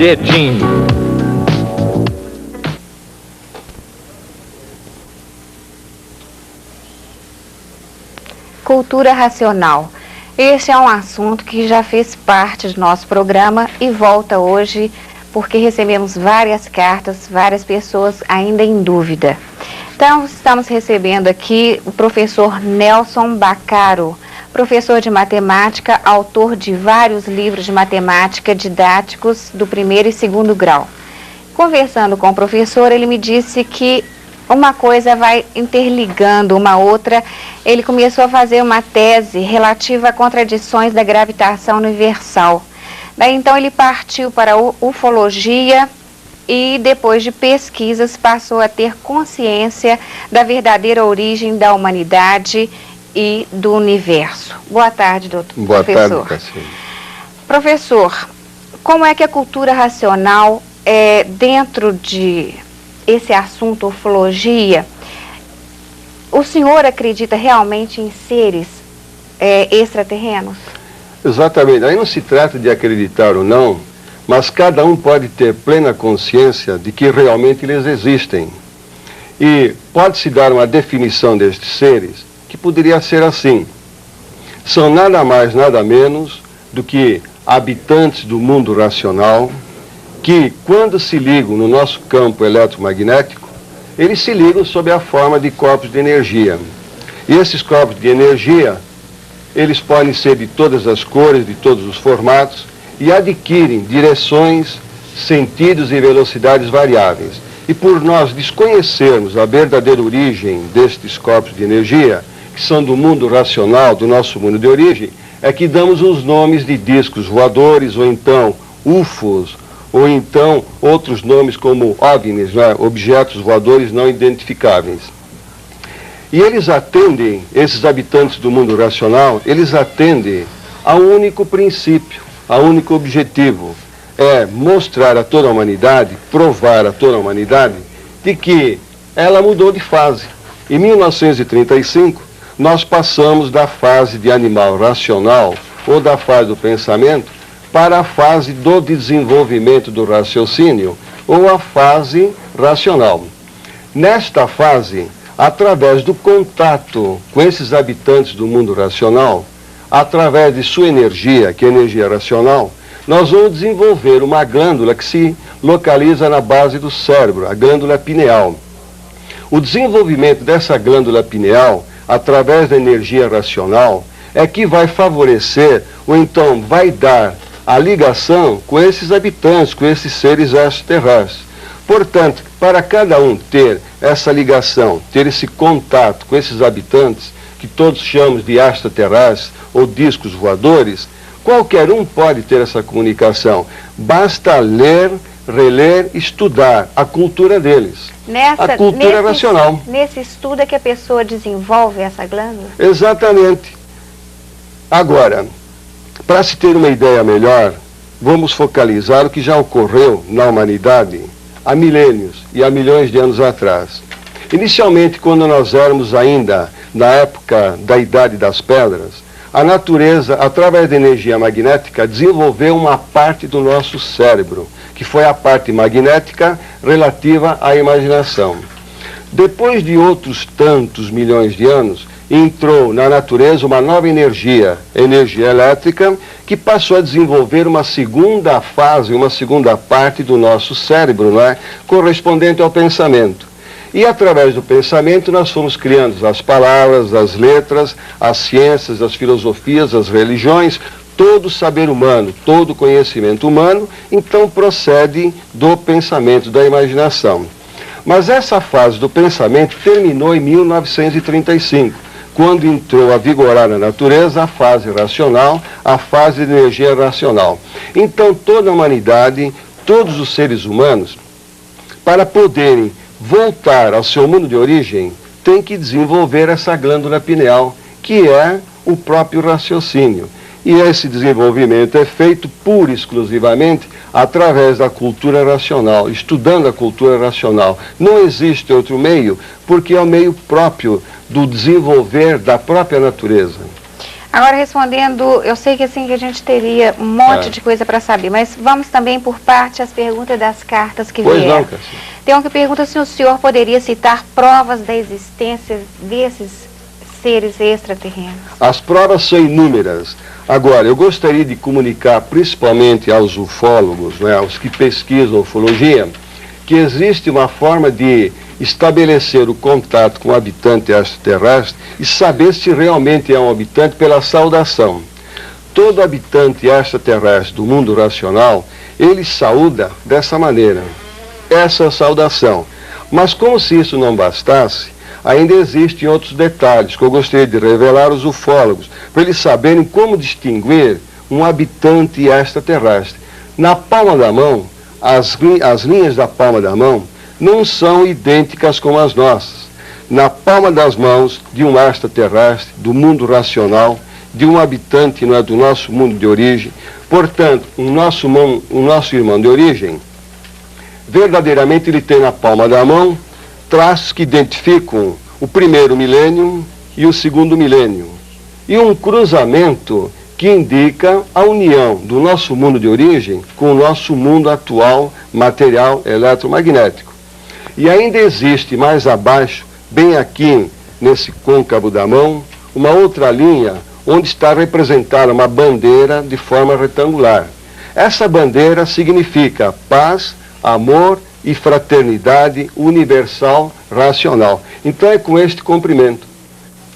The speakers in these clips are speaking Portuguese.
bilhetinho. Cultura racional. Este é um assunto que já fez parte do nosso programa e volta hoje porque recebemos várias cartas, várias pessoas ainda em dúvida. Então, estamos recebendo aqui o professor Nelson Baccaro, professor de matemática, autor de vários livros de matemática didáticos do 1º e 2º grau. Conversando com o professor, ele me disse que uma coisa vai interligando uma outra. Ele começou a fazer uma tese relativa a contradições da gravitação universal. Daí então ele partiu para a ufologia e depois de pesquisas passou a ter consciência da verdadeira origem da humanidade e do universo. Boa tarde, doutor. Boa professor. tarde, Cassio. Professor, como é que a cultura racional dentro de esse assunto, ufologia, o senhor acredita realmente em seres extraterrenos? Exatamente. Aí não se trata de acreditar ou não, mas cada um pode ter plena consciência de que realmente eles existem. E pode-se dar uma definição destes seres que poderia ser assim: são nada mais, nada menos do que habitantes do mundo racional, que quando se ligam no nosso campo eletromagnético, eles se ligam sob a forma de corpos de energia. E esses corpos de energia, eles podem ser de todas as cores, de todos os formatos, e adquirem direções, sentidos e velocidades variáveis. E por nós desconhecermos a verdadeira origem destes corpos de energia, que são do mundo racional, do nosso mundo de origem, é que damos os nomes de discos voadores, ou então UFOs, ou então outros nomes como OVNIs, né? Objetos voadores não identificáveis. E eles atendem, esses habitantes do mundo racional, eles atendem a um único princípio, a um único objetivo: é mostrar a toda a humanidade, provar a toda a humanidade de que ela mudou de fase. Em 1935, nós passamos da fase de animal racional, ou da fase do pensamento, para a fase do desenvolvimento do raciocínio, ou a fase racional. Nesta fase, através do contato com esses habitantes do mundo racional, através de sua energia, que é a energia racional, nós vamos desenvolver uma glândula que se localiza na base do cérebro, a glândula pineal. O desenvolvimento dessa glândula pineal, através da energia racional, é que vai favorecer, ou então vai dar a ligação com esses habitantes, com esses seres extraterrestres. Portanto, para cada um ter essa ligação, ter esse contato com esses habitantes, que todos chamamos de extraterrestres ou discos voadores, qualquer um pode ter essa comunicação. Basta ler, reler, estudar a cultura deles. A cultura racional. Nesse estudo é que a pessoa desenvolve essa glândula? Exatamente. Agora, para se ter uma ideia melhor, vamos focalizar o que já ocorreu na humanidade há milênios e há milhões de anos atrás. Inicialmente, quando nós éramos ainda na época da Idade das Pedras, a natureza, através da energia magnética, desenvolveu uma parte do nosso cérebro, que foi a parte magnética relativa à imaginação. Depois de outros tantos milhões de anos, entrou na natureza uma nova energia, energia elétrica, que passou a desenvolver uma segunda fase, uma segunda parte do nosso cérebro, não é? Correspondente ao pensamento. E através do pensamento nós fomos criando as palavras, as letras, as ciências, as filosofias, as religiões, todo o saber humano, todo o conhecimento humano, então procede do pensamento, da imaginação. Mas essa fase do pensamento terminou em 1935, quando entrou a vigorar na natureza a fase racional, a fase de energia racional. Então toda a humanidade, todos os seres humanos, para poderem voltar ao seu mundo de origem, tem que desenvolver essa glândula pineal, que é o próprio raciocínio. E esse desenvolvimento é feito pura e exclusivamente através da cultura racional, estudando a cultura racional. Não existe outro meio, porque é o meio próprio do desenvolver da própria natureza. Agora, respondendo, eu sei que assim que a gente teria um monte de coisa para saber, mas vamos também por parte as perguntas das cartas que vieram. Não, Cassia. Tem uma que pergunta se o senhor poderia citar provas da existência desses seres extraterrenos. As provas são inúmeras. Agora, eu gostaria de comunicar principalmente aos ufólogos, né, aos que pesquisam ufologia, que existe uma forma de estabelecer o contato com o habitante extraterrestre e saber se realmente é um habitante pela saudação. Todo habitante extraterrestre do mundo racional, ele saúda dessa maneira, essa saudação. Mas como se isso não bastasse, ainda existem outros detalhes que eu gostaria de revelar aos ufólogos, para eles saberem como distinguir um habitante extraterrestre. Na palma da mão, as linhas da palma da mão não são idênticas como as nossas. Na palma das mãos de um extraterrestre, do mundo racional, de um habitante não é, do nosso mundo de origem, portanto, o nosso irmão de origem, verdadeiramente ele tem na palma da mão traços que identificam o primeiro milênio e o segundo milênio, e um cruzamento que indica a união do nosso mundo de origem com o nosso mundo atual, material, eletromagnético. E ainda existe mais abaixo, bem aqui nesse côncavo da mão, uma outra linha onde está representada uma bandeira de forma retangular. Essa bandeira significa paz, amor e fraternidade universal racional. Então é com este comprimento,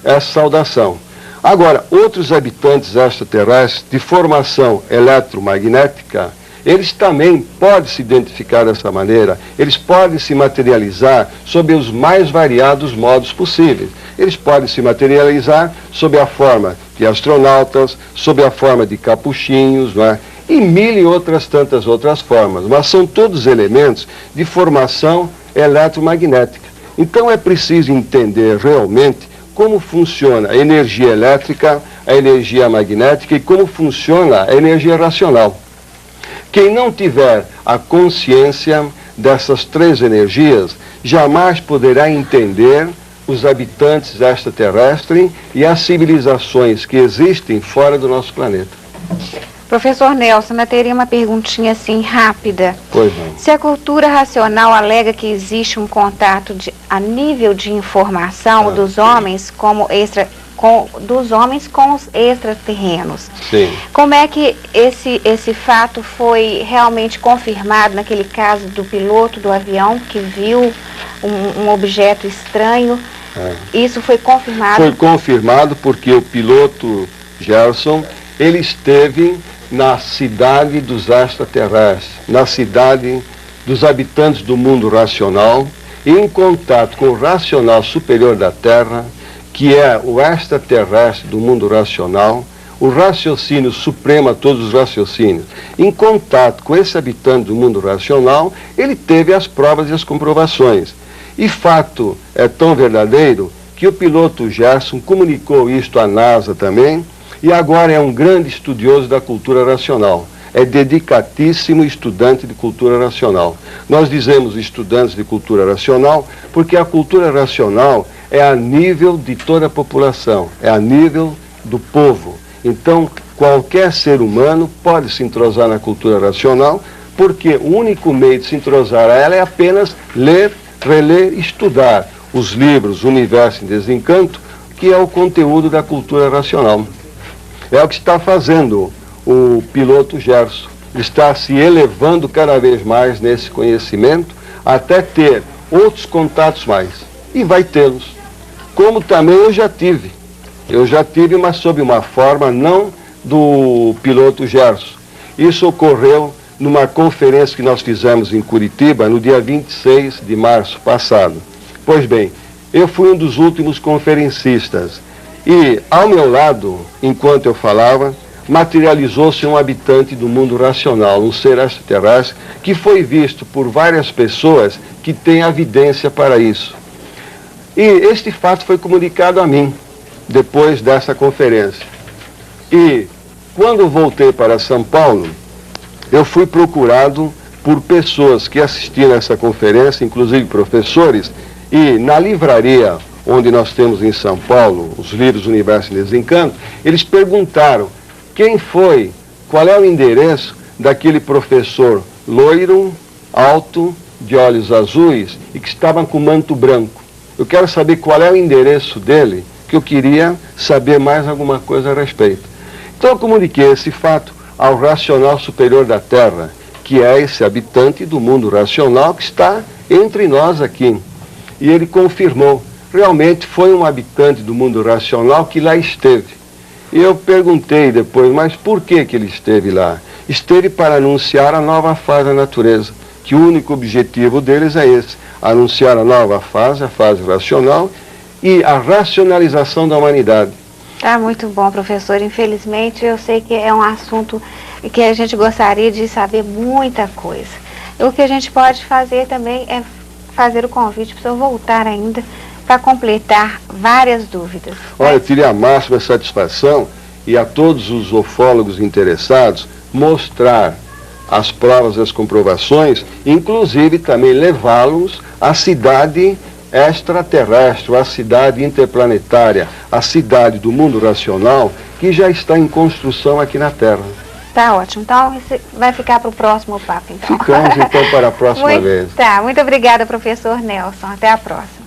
essa saudação. Agora, outros habitantes extraterrestres de formação eletromagnética, eles também podem se identificar dessa maneira, eles podem se materializar sob os mais variados modos possíveis. Eles podem se materializar sob a forma de astronautas, sob a forma de capuchinhos, não é? E mil e outras tantas outras formas, mas são todos elementos de formação eletromagnética. Então é preciso entender realmente como funciona a energia elétrica, a energia magnética e como funciona a energia racional. Quem não tiver a consciência dessas três energias, jamais poderá entender os habitantes extraterrestres e as civilizações que existem fora do nosso planeta. Professor Nelson, eu teria uma perguntinha assim rápida. Pois não. Se a cultura racional alega que existe um contato a nível de informação dos homens dos homens com os extraterrenos. Sim. Como é que esse fato foi realmente confirmado naquele caso do piloto do avião que viu um objeto estranho? Isso foi confirmado? Foi confirmado porque o piloto Gerson, ele esteve na cidade dos extraterrestres, na cidade dos habitantes do mundo racional, em contato com o racional superior da Terra, que é o extraterrestre do mundo racional, o raciocínio supremo a todos os raciocínios. Em contato com esse habitante do mundo racional, ele teve as provas e as comprovações. E fato é tão verdadeiro que o piloto Gerson comunicou isto à NASA também, e agora é um grande estudioso da cultura racional. É dedicatíssimo estudante de cultura racional. Nós dizemos estudantes de cultura racional porque a cultura racional é a nível de toda a população, é a nível do povo. Então, qualquer ser humano pode se entrosar na cultura racional, porque o único meio de se entrosar a ela é apenas ler, reler e estudar os livros Universo em Desencanto, que é o conteúdo da cultura racional. É o que está fazendo o piloto Gerson. Está se elevando cada vez mais nesse conhecimento, até ter outros contatos mais. E vai tê-los. Como também eu já tive. Eu já tive, mas sob uma forma não do piloto Gerson. Isso ocorreu numa conferência que nós fizemos em Curitiba, no dia 26 de março passado. Pois bem, eu fui um dos últimos conferencistas. E, ao meu lado, enquanto eu falava, materializou-se um habitante do mundo racional, um ser extraterrestre, que foi visto por várias pessoas que têm evidência para isso. E este fato foi comunicado a mim, depois dessa conferência. E, quando voltei para São Paulo, eu fui procurado por pessoas que assistiram a essa conferência, inclusive professores, e na livraria onde nós temos em São Paulo os livros Universo em Desencanto, eles perguntaram quem foi, qual é o endereço daquele professor loiro, alto, de olhos azuis e que estava com manto branco. Eu quero saber qual é o endereço dele, que eu queria saber mais alguma coisa a respeito. Então eu comuniquei esse fato ao racional superior da Terra, que é esse habitante do mundo racional que está entre nós aqui. E ele confirmou, realmente foi um habitante do mundo racional que lá esteve. E eu perguntei depois, mas por que ele esteve lá? Esteve para anunciar a nova fase da natureza, que o único objetivo deles é esse, anunciar a nova fase, a fase racional e a racionalização da humanidade. Tá muito bom, professor. Infelizmente, eu sei que é um assunto que a gente gostaria de saber muita coisa. O que a gente pode fazer também é fazer o convite para o senhor voltar ainda para completar várias dúvidas. Olha, eu teria a máxima satisfação e a todos os ufólogos interessados mostrar as provas e as comprovações, inclusive também levá-los à cidade extraterrestre, à cidade interplanetária, à cidade do mundo racional que já está em construção aqui na Terra. Tá ótimo. Então, vai ficar para o próximo papo, então. Ficamos, então, para a próxima vez. Tá, muito obrigada, professor Nelson. Até a próxima.